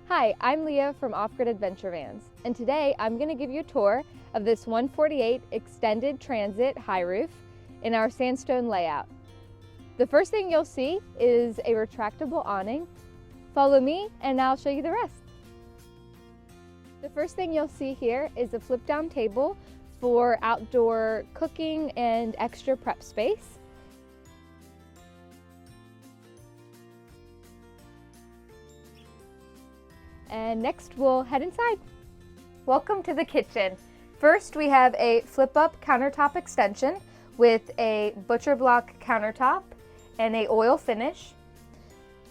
Hi, I'm Leah from Off-Grid Adventure Vans, and today I'm going to give you a tour of this 148 Extended Transit High Roof in our sandstone layout. The first thing you'll see is a retractable awning. Follow me and I'll show you the rest. The first thing you'll see here is a flip-down table for outdoor cooking and extra prep space. And next we'll head inside. Welcome to the kitchen. First we have a flip-up countertop extension with a butcher block countertop and a oil finish.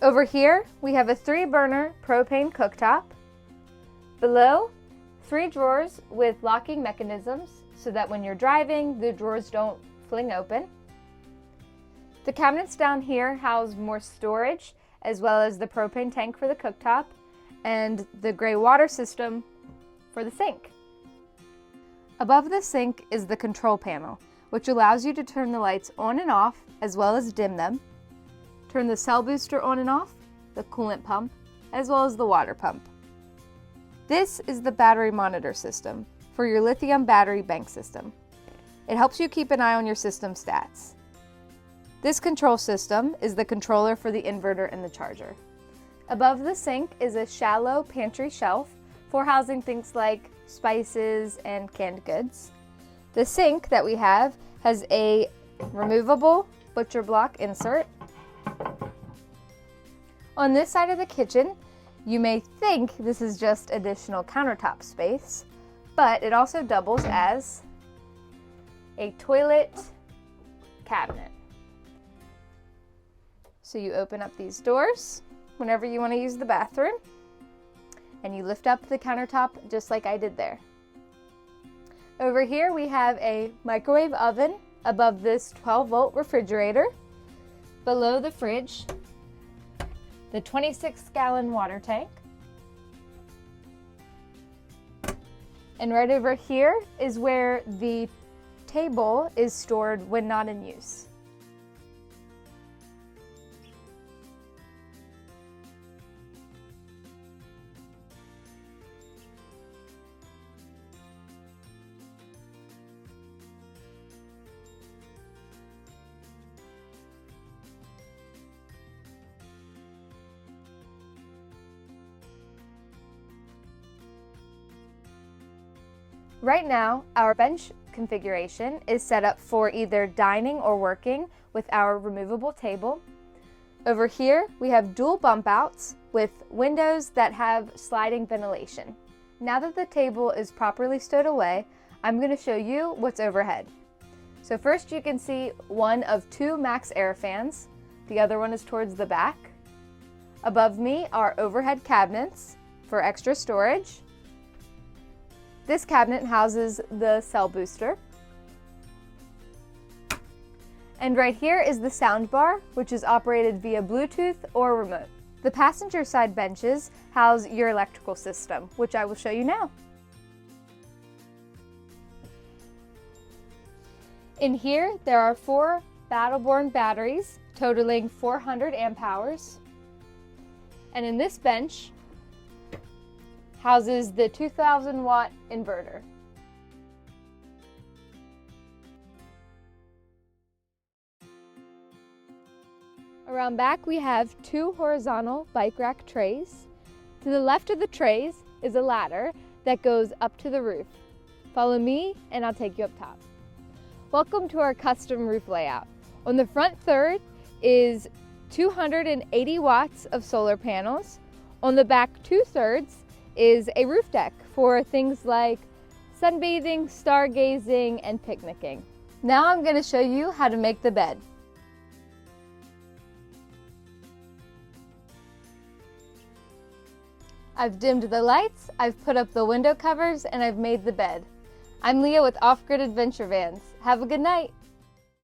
Over here we have a 3-burner propane cooktop. Below, 3 drawers with locking mechanisms so that when you're driving, the drawers don't fling open. The cabinets down here house more storage, as well as the propane tank for the cooktop and the gray water system for the sink. Above the sink is the control panel, which allows you to turn the lights on and off, as well as dim them, turn the cell booster on and off, the coolant pump, as well as the water pump. This is the battery monitor system for your lithium battery bank system. It helps you keep an eye on your system stats. This control system is the controller for the inverter and the charger. Above the sink is a shallow pantry shelf for housing things like spices and canned goods. The sink that we have has a removable butcher block insert. On this side of the kitchen, you may think this is just additional countertop space, but it also doubles as a toilet cabinet. So you open up these doors whenever you want to use the bathroom, and you lift up the countertop just like I did there. Over here we have a microwave oven above this 12-volt refrigerator. Below the fridge, the 26-gallon water tank. And right over here is where the table is stored when not in use. Right now, our bench configuration is set up for either dining or working with our removable table. Over here, we have dual bump outs with windows that have sliding ventilation. Now that the table is properly stowed away, I'm going to show you what's overhead. So first you can see one of 2 max air fans. The other one is towards the back. Above me are overhead cabinets for extra storage. This cabinet houses the cell booster. And right here is the sound bar, which is operated via Bluetooth or remote. The passenger side benches house your electrical system, which I will show you now. In here, there are 4 Battle-Born batteries totaling 400 amp hours. And in this bench, houses the 2000 watt inverter. Around back we have 2 horizontal bike rack trays. To the left of the trays is a ladder that goes up to the roof. Follow me and I'll take you up top. Welcome to our custom roof layout. On the front third is 280 watts of solar panels. On the back 2/3 is a roof deck for things like sunbathing, stargazing, and picnicking. Now I'm going to show you how to make the bed. I've dimmed the lights, I've put up the window covers, and I've made the bed. I'm Leah with Off-Grid Adventure Vans. Have a good night.